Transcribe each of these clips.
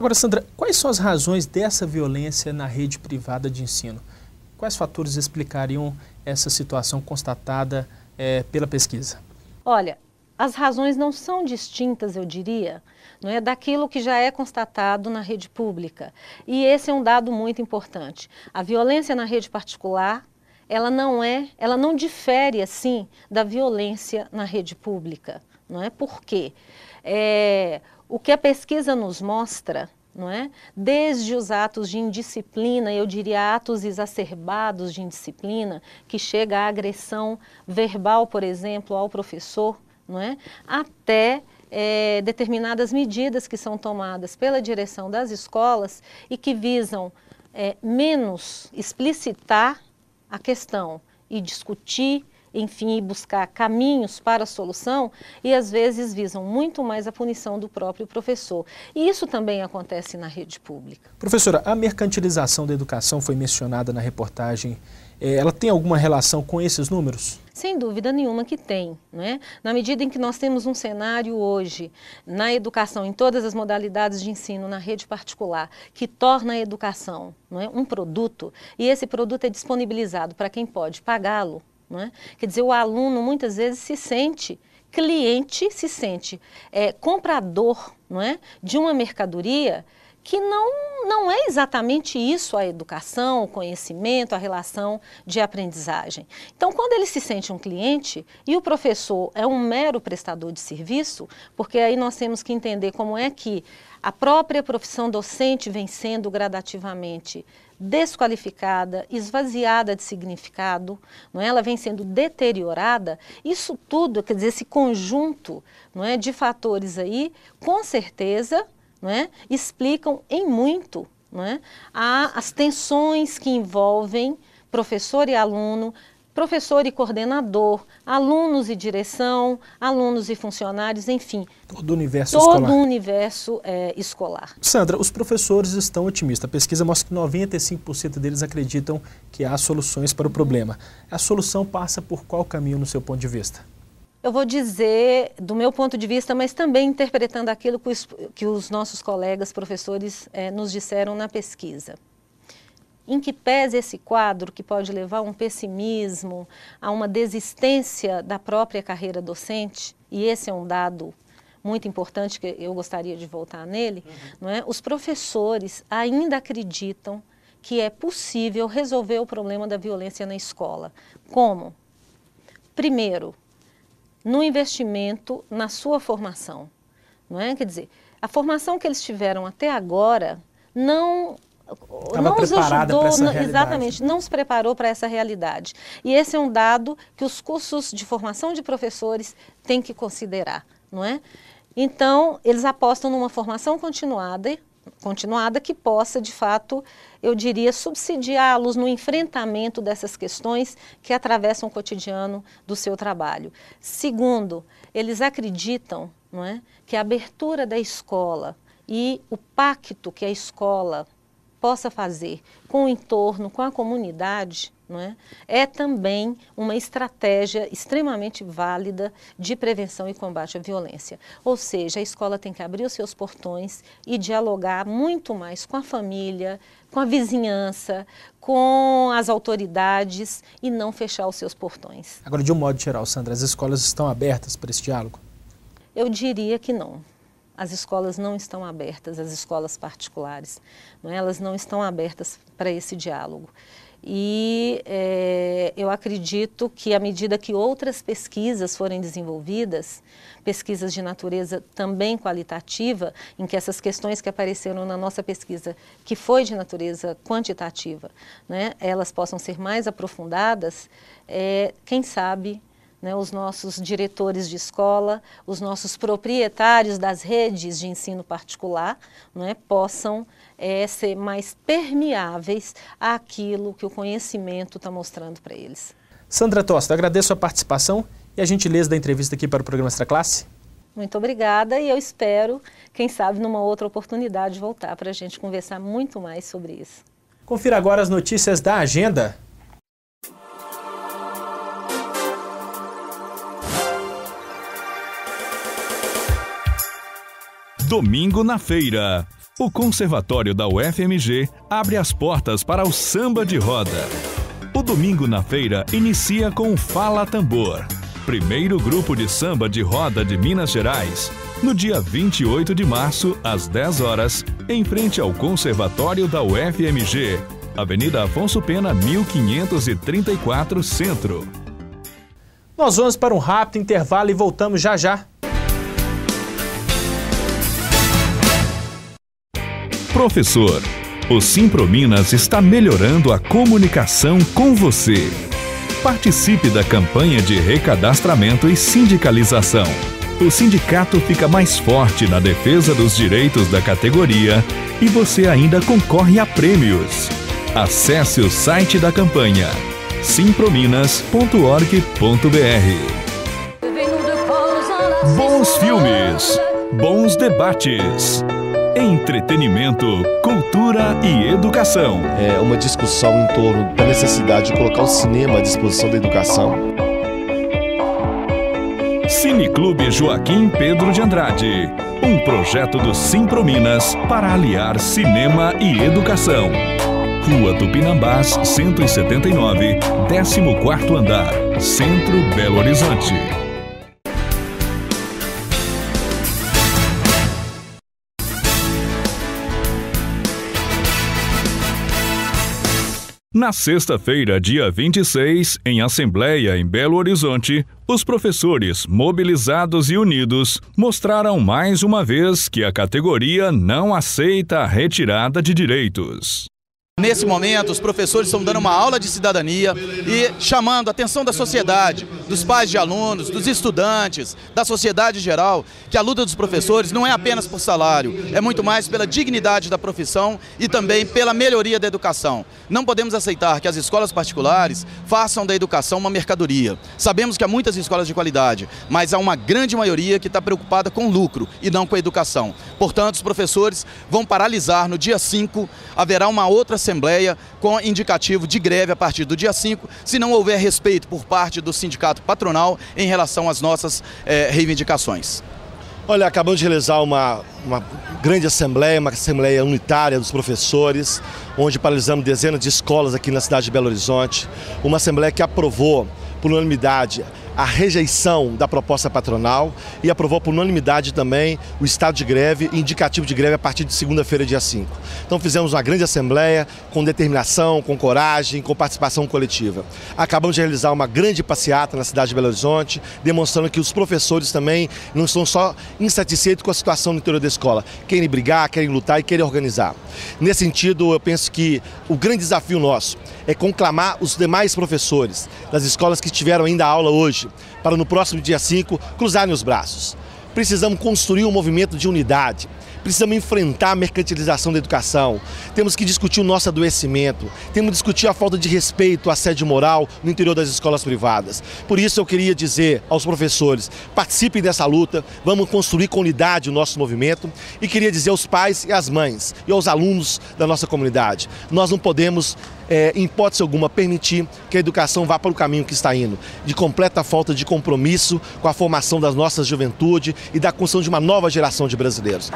Agora, Sandra, quais são as razões dessa violência na rede privada de ensino? Quais fatores explicariam essa situação constatada pela pesquisa? Olha, as razões não são distintas, eu diria, não é, daquilo que já é constatado na rede pública. E esse é um dado muito importante. A violência na rede particular, ela não difere assim da violência na rede pública, não é? Por quê? O que a pesquisa nos mostra, não é? Desde os atos de indisciplina, eu diria atos exacerbados de indisciplina, que chega à agressão verbal, por exemplo, ao professor, não é? Até determinadas medidas que são tomadas pela direção das escolas e que visam menos explicitar a questão e discutir, enfim, buscar caminhos para a solução, e às vezes visam muito mais a punição do próprio professor. E isso também acontece na rede pública. Professora, a mercantilização da educação foi mencionada na reportagem. Ela tem alguma relação com esses números? Sem dúvida nenhuma que tem, não é? Na medida em que nós temos um cenário hoje na educação, em todas as modalidades de ensino na rede particular, que torna a educação, não é, um produto, e esse produto é disponibilizado para quem pode pagá-lo, não é? Quer dizer, o aluno muitas vezes se sente cliente, se sente comprador, não é, de uma mercadoria que não é exatamente isso a educação, o conhecimento, a relação de aprendizagem. Então, quando ele se sente um cliente e o professor é um mero prestador de serviço, porque aí nós temos que entender como é que a própria profissão docente vem sendo gradativamente desqualificada, esvaziada de significado, não é? Ela vem sendo deteriorada. Isso tudo, quer dizer, esse conjunto, não é, de fatores aí, com certeza, não é, explicam em muito, não é, as tensões que envolvem professor e aluno, professor e coordenador, alunos e direção, alunos e funcionários, enfim. Todo o universo escolar. Todo o universo escolar. Sandra, os professores estão otimistas. A pesquisa mostra que 95% deles acreditam que há soluções para o problema. A solução passa por qual caminho no seu ponto de vista? Eu vou dizer do meu ponto de vista, mas também interpretando aquilo que os nossos colegas professores nos disseram na pesquisa. Em que pese esse quadro que pode levar a um pessimismo, a uma desistência da própria carreira docente, e esse é um dado muito importante que eu gostaria de voltar nele, não é? Os professores ainda acreditam que é possível resolver o problema da violência na escola. Como? Primeiro, no investimento na sua formação, não é? Quer dizer, a formação que eles tiveram até agora não os ajudou, exatamente, não os preparou para essa realidade. E esse é um dado que os cursos de formação de professores têm que considerar, não é? Então, eles apostam numa formação continuada que possa, de fato, eu diria, subsidiá-los no enfrentamento dessas questões que atravessam o cotidiano do seu trabalho. Segundo, eles acreditam, não é, que a abertura da escola e o pacto que a escola possa fazer com o entorno, com a comunidade, não é? É também uma estratégia extremamente válida de prevenção e combate à violência. Ou seja, a escola tem que abrir os seus portões e dialogar muito mais com a família, com a vizinhança, com as autoridades e não fechar os seus portões. Agora, de um modo geral, Sandra, as escolas estão abertas para esse diálogo? Eu diria que não. As escolas não estão abertas, as escolas particulares, não é? Elas não estão abertas para esse diálogo. E eu acredito que à medida que outras pesquisas forem desenvolvidas, pesquisas de natureza também qualitativa, em que essas questões que apareceram na nossa pesquisa, que foi de natureza quantitativa, né, elas possam ser mais aprofundadas, quem sabe, né, os nossos diretores de escola, os nossos proprietários das redes de ensino particular, né, possam ser mais permeáveis àquilo que o conhecimento está mostrando para eles. Sandra Tosta, agradeço a participação e a gentileza da entrevista aqui para o programa Extra Classe. Muito obrigada e eu espero, quem sabe, numa outra oportunidade voltar para a gente conversar muito mais sobre isso. Confira agora as notícias da agenda. Domingo na feira. O Conservatório da UFMG abre as portas para o samba de roda. O domingo na feira inicia com o Fala Tambor, primeiro grupo de samba de roda de Minas Gerais, no dia 28 de março, às 10 horas, em frente ao Conservatório da UFMG, Avenida Afonso Pena, 1534, Centro. Nós vamos para um rápido intervalo e voltamos já já. Professor, o Simprominas está melhorando a comunicação com você. Participe da campanha de recadastramento e sindicalização. O sindicato fica mais forte na defesa dos direitos da categoria e você ainda concorre a prêmios. Acesse o site da campanha simprominas.org.br. Bons filmes, bons debates. Entretenimento, cultura e educação. É uma discussão em torno da necessidade de colocar o cinema à disposição da educação. Cineclube Joaquim Pedro de Andrade, um projeto do Simprominas para aliar cinema e educação. Rua Tupinambás, 179, 14º andar, Centro, Belo Horizonte. Na sexta-feira, dia 26, em Assembleia em Belo Horizonte, os professores, mobilizados e unidos, mostraram mais uma vez que a categoria não aceita a retirada de direitos. Nesse momento, os professores estão dando uma aula de cidadania e chamando a atenção da sociedade, dos pais de alunos, dos estudantes, da sociedade em geral, que a luta dos professores não é apenas por salário, é muito mais pela dignidade da profissão e também pela melhoria da educação. Não podemos aceitar que as escolas particulares façam da educação uma mercadoria. Sabemos que há muitas escolas de qualidade, mas há uma grande maioria que está preocupada com lucro e não com a educação. Portanto, os professores vão paralisar no dia 5, haverá uma outra Assembleia com indicativo de greve a partir do dia 5, se não houver respeito por parte do sindicato patronal em relação às nossas reivindicações. Olha, acabamos de realizar uma grande assembleia, uma assembleia unitária dos professores, onde paralisamos dezenas de escolas aqui na cidade de Belo Horizonte. Uma assembleia que aprovou por unanimidade a rejeição da proposta patronal e aprovou por unanimidade também o estado de greve e indicativo de greve a partir de segunda-feira, dia 5. Então fizemos uma grande assembleia com determinação, com coragem, com participação coletiva. Acabamos de realizar uma grande passeata na cidade de Belo Horizonte, demonstrando que os professores também não estão só insatisfeitos com a situação no interior da escola, querem brigar, querem lutar e querem organizar. Nesse sentido, eu penso que o grande desafio nosso é conclamar os demais professores das escolas que tiveram ainda aula hoje, para no próximo dia 5 cruzarem os braços. Precisamos construir um movimento de unidade, precisamos enfrentar a mercantilização da educação, temos que discutir o nosso adoecimento, temos que discutir a falta de respeito, o assédio moral no interior das escolas privadas. Por isso eu queria dizer aos professores, participem dessa luta, vamos construir com unidade o nosso movimento e queria dizer aos pais e às mães e aos alunos da nossa comunidade, nós não podemos em hipótese alguma, permitir que a educação vá para o caminho que está indo, de completa falta de compromisso com a formação da nossa juventude e da construção de uma nova geração de brasileiros.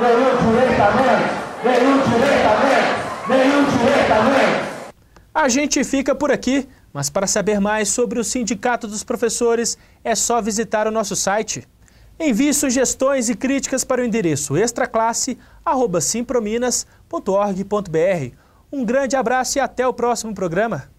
A gente fica por aqui, mas para saber mais sobre o Sindicato dos Professores, é só visitar o nosso site. Envie sugestões e críticas para o endereço extraclasse@simprominas.org.br. Um grande abraço e até o próximo programa.